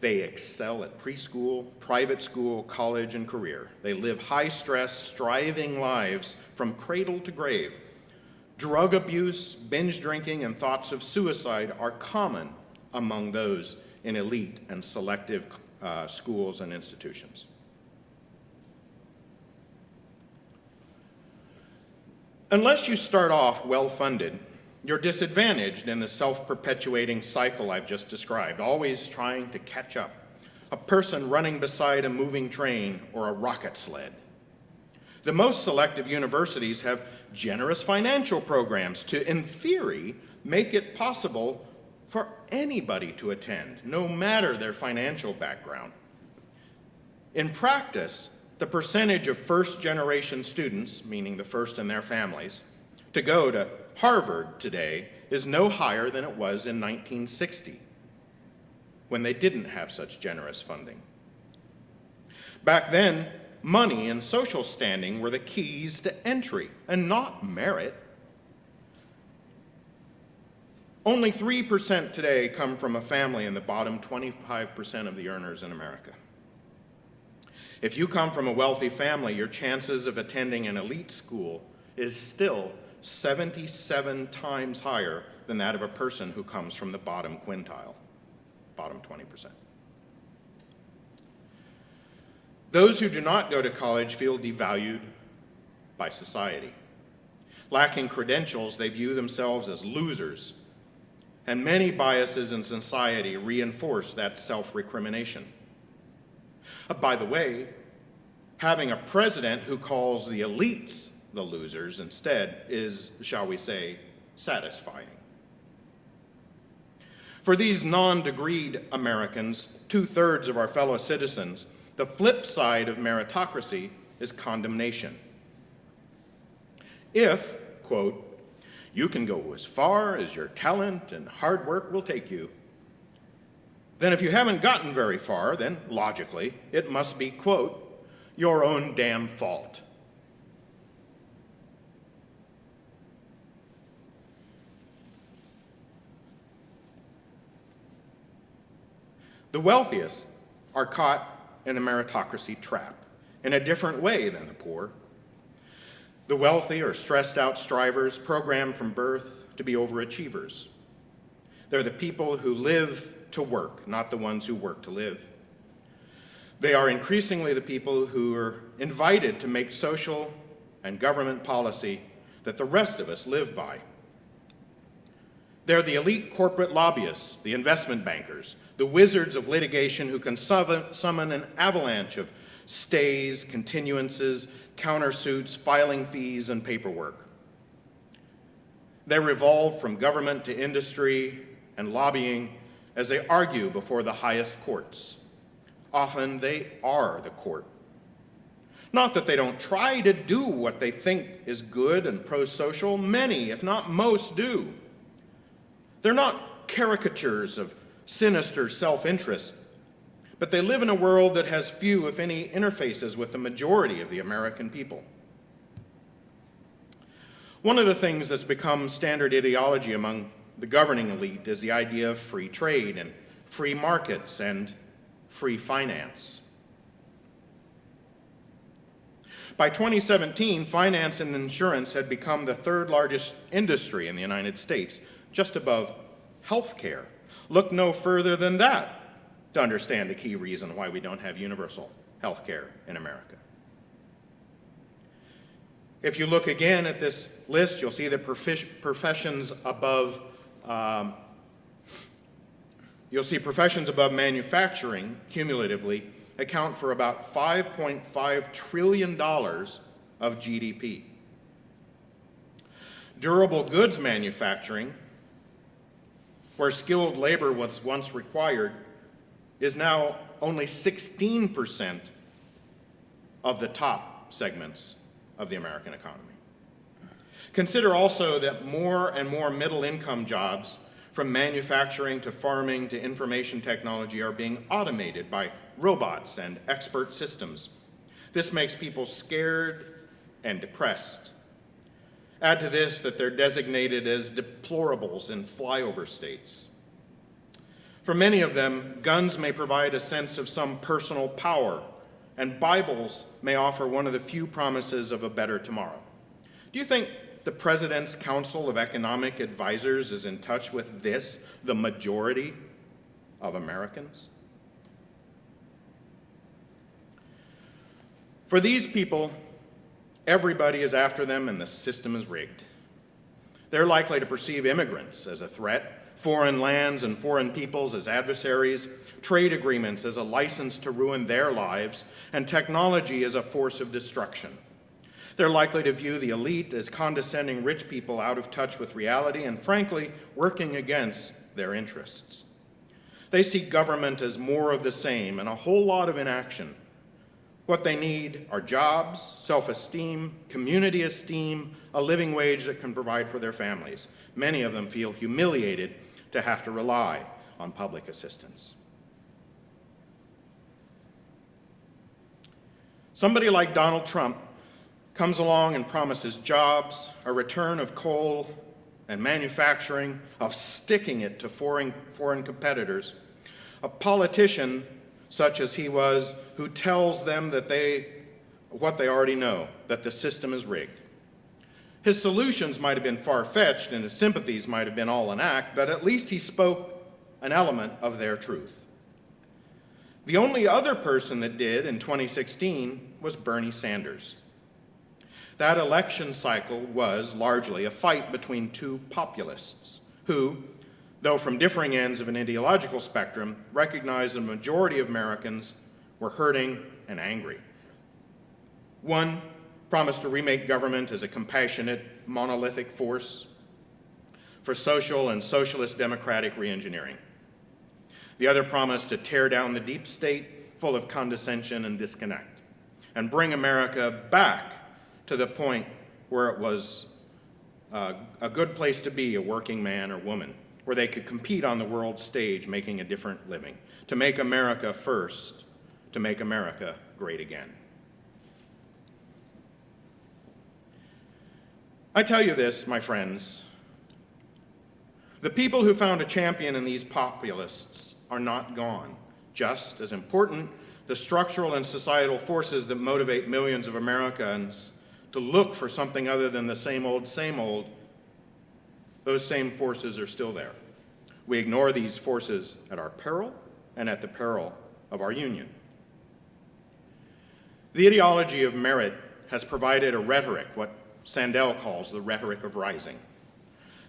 Speaker 1: They excel at preschool, private school, college, and career. They live high-stress, striving lives from cradle to grave. Drug abuse, binge drinking, and thoughts of suicide are common among those in elite and selective schools and institutions. Unless you start off well-funded, you're disadvantaged in the self-perpetuating cycle I've just described, always trying to catch up, a person running beside a moving train or a rocket sled. The most selective universities have generous financial programs to, in theory, make it possible for anybody to attend, no matter their financial background. In practice, the percentage of first-generation students, meaning the first in their families, to go to Harvard today is no higher than it was in 1960, when they didn't have such generous funding. Back then, money and social standing were the keys to entry, and not merit. Only 3% today come from a family in the bottom 25% of the earners in America. If you come from a wealthy family, your chances of attending an elite school is still 77 times higher than that of a person who comes from the bottom quintile, bottom 20%. Those who do not go to college feel devalued by society. Lacking credentials, they view themselves as losers, and many biases in society reinforce that self-recrimination. By the way, having a president who calls the elites the losers instead is, shall we say, satisfying. For these non-degreed Americans, 2/3 of our fellow citizens, the flip side of meritocracy is condemnation. If, quote, you can go as far as your talent and hard work will take you, then if you haven't gotten very far, then logically, it must be, quote, your own damn fault. The wealthiest are caught in a meritocracy trap in a different way than the poor. The wealthy are stressed-out strivers programmed from birth to be overachievers. They're the people who live to work, not the ones who work to live. They are increasingly the people who are invited to make social and government policy that the rest of us live by. They're the elite corporate lobbyists, the investment bankers, the wizards of litigation who can summon an avalanche of stays, continuances, countersuits, filing fees, and paperwork. They revolve from government to industry and lobbying as they argue before the highest courts. Often they are the court. Not that they don't try to do what they think is good and pro-social. Many, if not most, do. They're not caricatures of sinister self-interest, but they live in a world that has few, if any, interfaces with the majority of the American people. One of the things that's become standard ideology among the governing elite is the idea of free trade and free markets and free finance. By 2017, finance and insurance had become the third largest industry in the United States, just above healthcare. Look no further than that to understand the key reason why we don't have universal healthcare in America. If you look again at this list, you'll see that professions above manufacturing cumulatively account for about $5.5 trillion of GDP. Durable goods manufacturing, where skilled labor was once required, is now only 16% of the top segments of the American economy. Consider also that more and more middle-income jobs, from manufacturing to farming to information technology, are being automated by robots and expert systems. This makes people scared and depressed. Add to this that they're designated as deplorables in flyover states. For many of them, guns may provide a sense of some personal power, and Bibles may offer one of the few promises of a better tomorrow. Do you think the President's Council of Economic Advisors is in touch with this, the majority of Americans? For these people, everybody is after them and the system is rigged. They're likely to perceive immigrants as a threat, foreign lands and foreign peoples as adversaries, trade agreements as a license to ruin their lives, and technology as a force of destruction. They're likely to view the elite as condescending rich people out of touch with reality and, frankly, working against their interests. They see government as more of the same and a whole lot of inaction. What they need are jobs, self-esteem, community esteem, a living wage that can provide for their families. Many of them feel humiliated to have to rely on public assistance. Somebody like Donald Trump comes along and promises jobs, a return of coal and manufacturing, of sticking it to foreign competitors. A politician such as he was, who tells them that what they already know, that the system is rigged. His solutions might have been far-fetched and his sympathies might have been all an act, but at least he spoke an element of their truth. The only other person that did in 2016 was Bernie Sanders. That election cycle was largely a fight between two populists who, though from differing ends of an ideological spectrum, recognized the majority of Americans were hurting and angry. One promised to remake government as a compassionate, monolithic force for social and socialist democratic reengineering. The other promised to tear down the deep state full of condescension and disconnect and bring America back to the point where it was a good place to be a working man or woman, where they could compete on the world stage making a different living, to make America first, to make America great again. I tell you this, my friends, the people who found a champion in these populists are not gone. Just as important, the structural and societal forces that motivate millions of Americans to look for something other than the same old, those same forces are still there. We ignore these forces at our peril and at the peril of our union. The ideology of merit has provided a rhetoric, what Sandel calls the rhetoric of rising.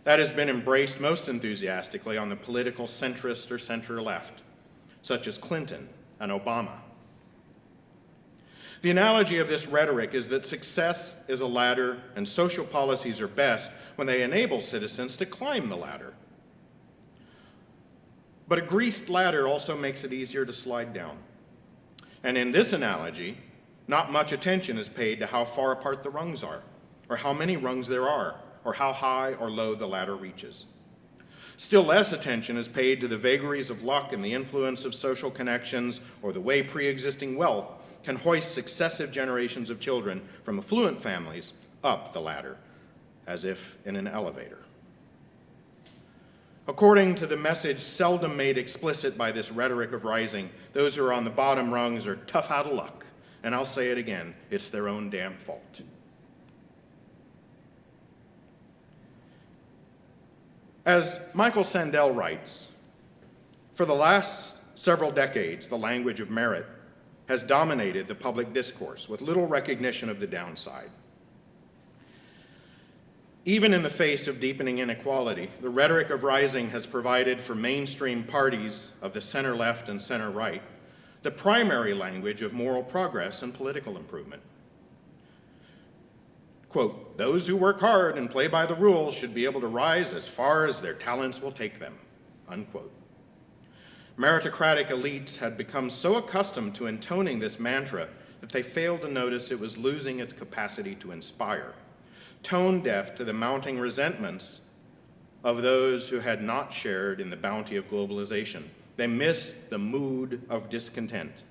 Speaker 1: That has been embraced most enthusiastically on the political centrist or center-left, such as Clinton and Obama. The analogy of this rhetoric is that success is a ladder and social policies are best when they enable citizens to climb the ladder. But a greased ladder also makes it easier to slide down. And in this analogy, not much attention is paid to how far apart the rungs are, or how many rungs there are, or how high or low the ladder reaches. Still less attention is paid to the vagaries of luck and the influence of social connections, or the way pre-existing wealth can hoist successive generations of children from affluent families up the ladder, as if in an elevator. According to the message seldom made explicit by this rhetoric of rising, those who are on the bottom rungs are tough out of luck. And I'll say it again, it's their own damn fault. As Michael Sandel writes, for the last several decades, the language of merit has dominated the public discourse with little recognition of the downside. Even in the face of deepening inequality, the rhetoric of rising has provided for mainstream parties of the center-left and center-right the primary language of moral progress and political improvement. Quote, those who work hard and play by the rules should be able to rise as far as their talents will take them, unquote. Meritocratic elites had become so accustomed to intoning this mantra that they failed to notice it was losing its capacity to inspire, tone deaf to the mounting resentments of those who had not shared in the bounty of globalization. They missed the mood of discontent.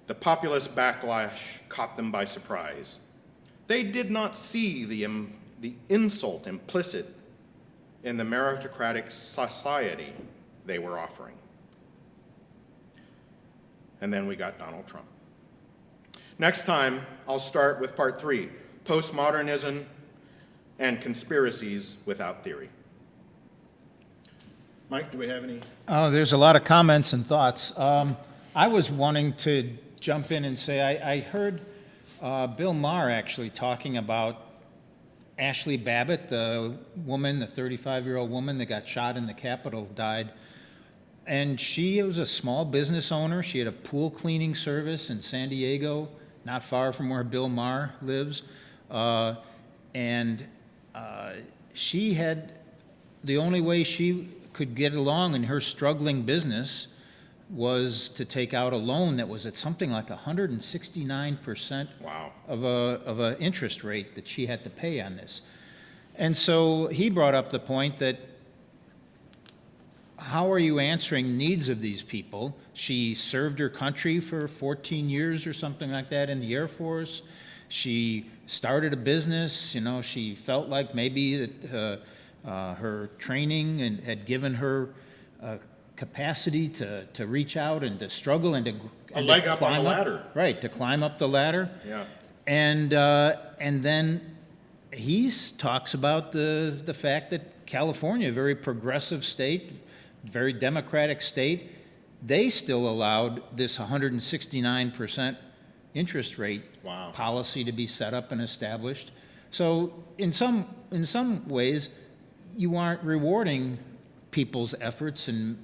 Speaker 1: The populist backlash caught them by surprise. They did not see the insult implicit in the meritocratic society they were offering. And then we got Donald Trump. Next time, I'll start with part 3, postmodernism and conspiracies without theory. Mike, do we have any?
Speaker 2: There's a lot of comments and thoughts. I was wanting to jump in and say, I heard Bill Maher actually talking about Ashley Babbitt, the woman, the 35-year-old woman that got shot in the Capitol, died. And she was a small business owner. She had a pool cleaning service in San Diego, not far from where Bill Maher lives. She had, the only way she could get along in her struggling business was to take out a loan that was at something like 169%
Speaker 1: Wow.
Speaker 2: of a interest rate that she had to pay on this. And so he brought up the point that how are you answering needs of these people? She served her country for 14 years or something like that in the Air Force. She started a business, you know, she felt like maybe that her training and had given her capacity to reach out and to struggle and to
Speaker 1: A leg up on the
Speaker 2: climb
Speaker 1: ladder.
Speaker 2: Right, to climb up the ladder.
Speaker 1: Yeah.
Speaker 2: And then he talks about the fact that California, a very progressive state, very democratic state, they still allowed this 169% interest rate
Speaker 1: Wow.
Speaker 2: policy to be set up and established. So in some ways, you aren't rewarding people's efforts and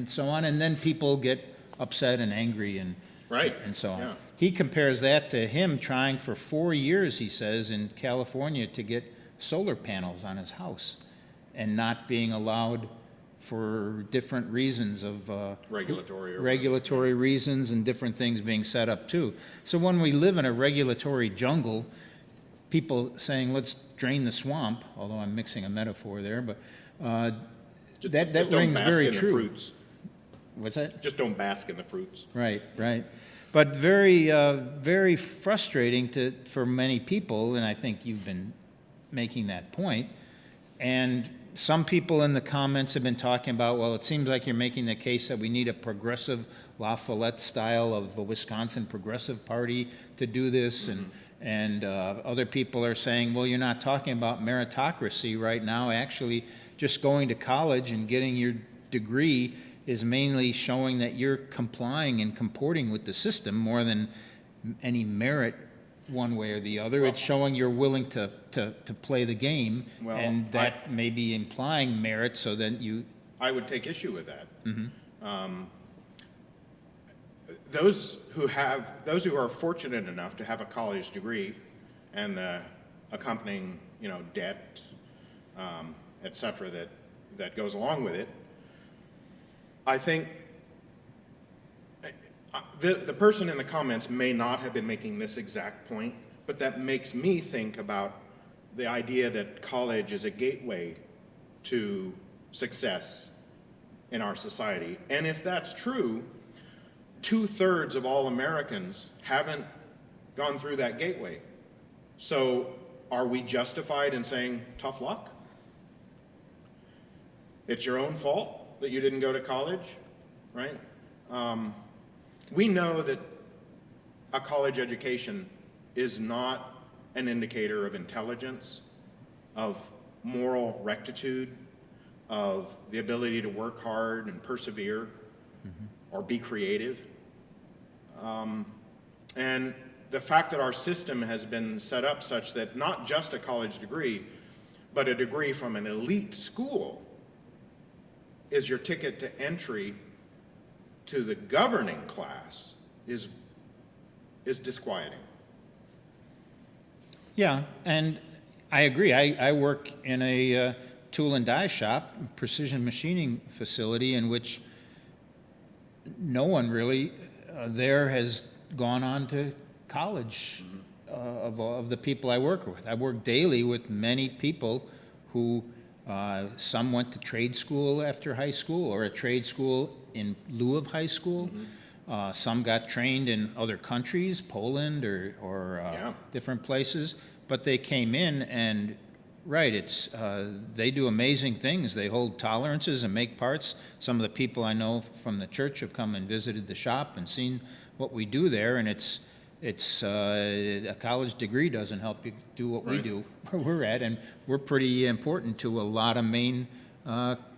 Speaker 2: so on, and then people get upset and angry and
Speaker 1: Right.
Speaker 2: and so on.
Speaker 1: Yeah.
Speaker 2: He compares that to him trying for 4 years, he says, in California to get solar panels on his house and not being allowed for different reasons of regulatory reasons and different things being set up too. So when we live in a regulatory jungle, people saying, let's drain the swamp, although I'm mixing a metaphor there, but that
Speaker 1: Just don't
Speaker 2: rings
Speaker 1: bask
Speaker 2: very
Speaker 1: in the
Speaker 2: true.
Speaker 1: fruits.
Speaker 2: What's that?
Speaker 1: Just don't bask in the fruits.
Speaker 2: Right, right. But very frustrating for many people, and I think you've been making that point. And some people in the comments have been talking about, well, it seems like you're making the case that we need a progressive La Follette style of a Wisconsin Progressive Party to do this, and other people are saying, well, you're not talking about meritocracy right now. Actually, just going to college and getting your degree is mainly showing that you're complying and comporting with the system more than any merit one way or the other.
Speaker 1: Well,
Speaker 2: it's showing you're willing to play the game,
Speaker 1: Well,
Speaker 2: and that may be implying merit so that you...
Speaker 1: I would take issue with that. Those who are fortunate enough to have a college degree and the accompanying, debt, et cetera, that goes along with it, I think the person in the comments may not have been making this exact point, but that makes me think about the idea that college is a gateway to success in our society. And if that's true, 2/3 of all Americans haven't gone through that gateway. So are we justified in saying, tough luck? It's your own fault that you didn't go to college, right? We know that a college education is not an indicator of intelligence, of moral rectitude, of the ability to work hard and persevere or be creative. And the fact that our system has been set up such that not just a college degree, but a degree from an elite school is your ticket to entry to the governing class is disquieting.
Speaker 2: Yeah, and I agree. I work in a tool and die shop, precision machining facility in which no one really there has gone on to college of the people I work with. I work daily with many people who, some went to trade school after high school or a trade school in lieu of high school. Some got trained in other countries, Poland or different places, but they came in and, right, they do amazing things. They hold tolerances and make parts. Some of the people I know from the church have come and visited the shop and seen what we do there, and it's a college degree doesn't help you do what we do where we're at, and we're pretty important to a lot of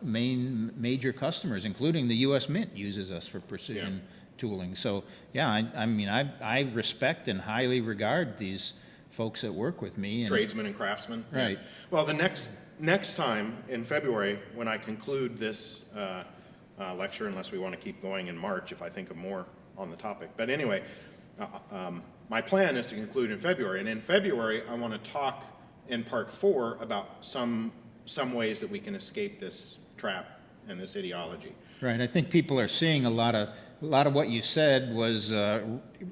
Speaker 2: major customers, including the U.S. Mint uses us for precision tooling. So yeah, I mean I respect and highly regard these folks that work with me. And,
Speaker 1: tradesmen and craftsmen.
Speaker 2: Right.
Speaker 1: Yeah. Well, the next time in February, when I conclude this lecture, unless we want to keep going in March, if I think of more on the topic. But anyway, my plan is to conclude in February, and in February I want to talk in part 4 about some ways that we can escape this trap and this ideology.
Speaker 2: Right. I think people are seeing a lot of what you said was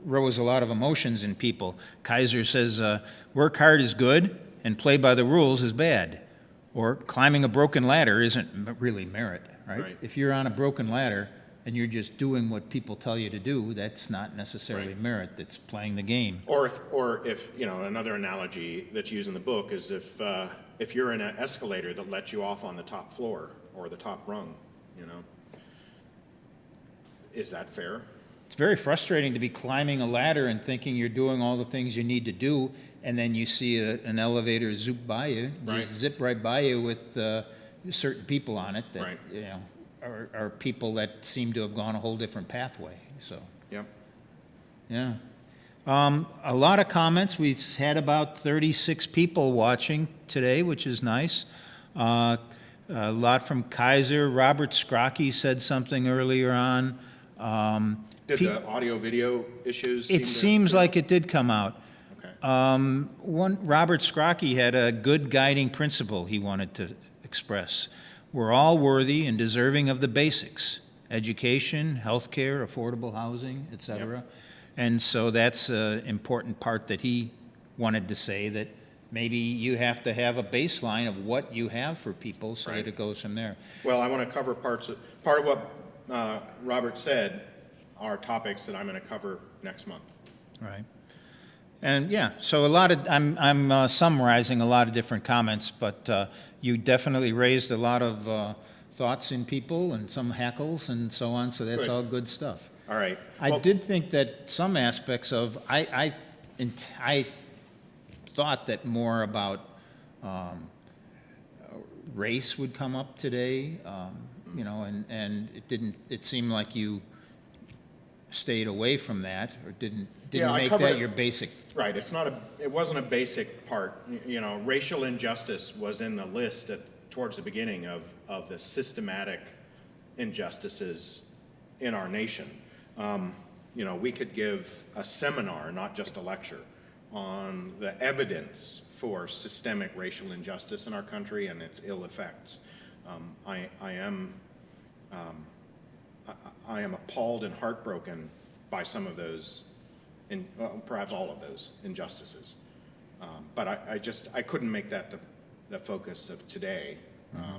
Speaker 2: rose a lot of emotions in people. Kaiser says, work hard is good and play by the rules is bad. Or climbing a broken ladder isn't really merit, right? If you're on a broken ladder and you're just doing what people tell you to do, that's not necessarily merit, that's playing the game.
Speaker 1: Or if you know, another analogy that's used in the book is if you're in an escalator that lets you off on the top floor or the top rung, you know, is that fair?
Speaker 2: It's very frustrating to be climbing a ladder and thinking you're doing all the things you need to do, and then you see an elevator zoop by you, just zip right by you with certain people on it that you know are people that seem to have gone a whole different pathway. So yeah. A lot of comments. We've had about 36 people watching today, which is nice. A lot from Kaiser. Robert Scrocky said something earlier on.
Speaker 1: Did the audio-video issues
Speaker 2: It seems like it did come out.
Speaker 1: Okay.
Speaker 2: Robert Scrocky had a good guiding principle he wanted to express. We're all worthy and deserving of the basics: education, health care, affordable housing, etc. And so that's an important part that he wanted to say, that maybe you have to have a baseline of what you have for people so that it goes from there.
Speaker 1: Well, I want to cover part of what Robert said are topics that I'm going to cover next month.
Speaker 2: Right. And yeah, so I'm summarizing a lot of different comments, but you definitely raised a lot of thoughts in people and some hackles and so on, so that's all good stuff.
Speaker 1: All right.
Speaker 2: I did think that some aspects of, I thought that more about race would come up today, you know, and it seemed like you stayed away from that, or didn't make that your basic.
Speaker 1: Right, it wasn't a basic part. You know, racial injustice was in the list towards the beginning of the systematic injustices in our nation. You know, we could give a seminar, not just a lecture, on the evidence for systemic racial injustice in our country and its ill effects. I am appalled and heartbroken by some of those, perhaps all of those injustices. But I couldn't make that the focus of today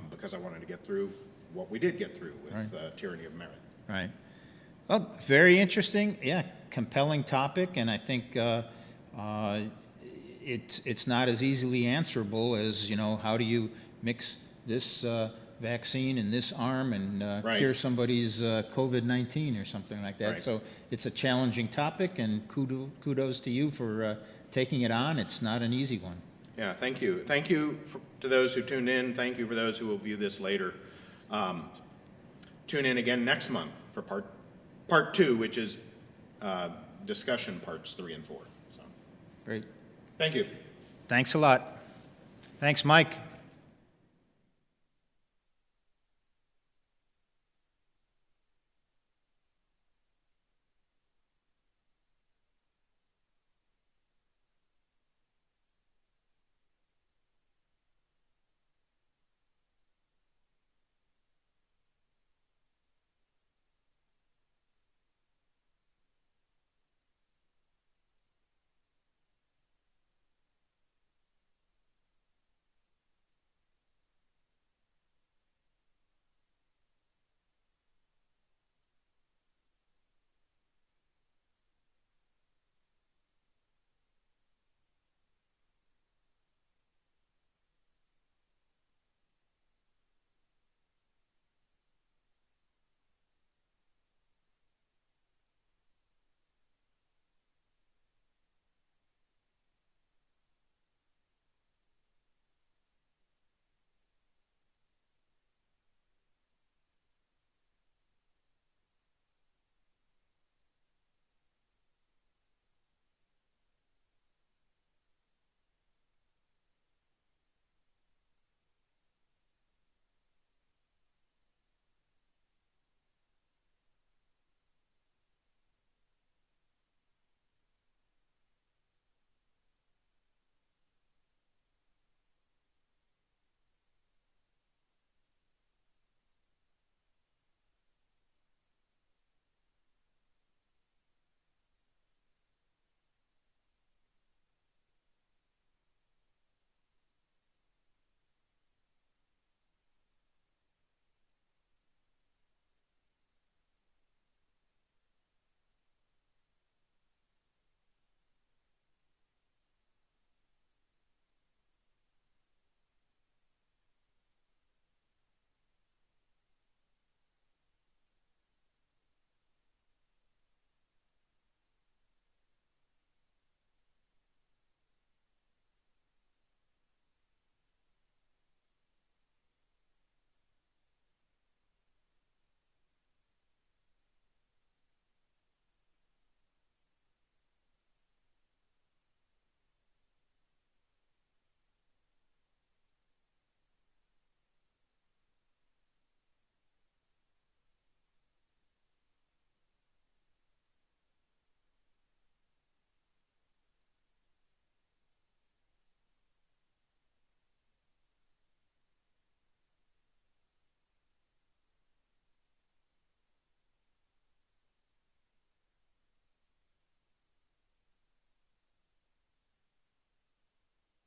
Speaker 1: because I wanted to get through what we did get through with Tyranny of Merit.
Speaker 2: Right. Well, very interesting. Yeah, compelling topic, and I think it's not as easily answerable as, you know, how do you mix this vaccine in this arm and cure somebody's COVID-19 or something like that. So it's a challenging topic, and kudos to you for taking it on. It's not an easy one.
Speaker 1: Yeah, thank you. Thank you to those who tuned in. Thank you for those who will view this later. Tune in again next month for part 2, which is discussion parts 3 and 4. So,
Speaker 2: great.
Speaker 1: Thank you.
Speaker 2: Thanks a lot. Thanks, Mike.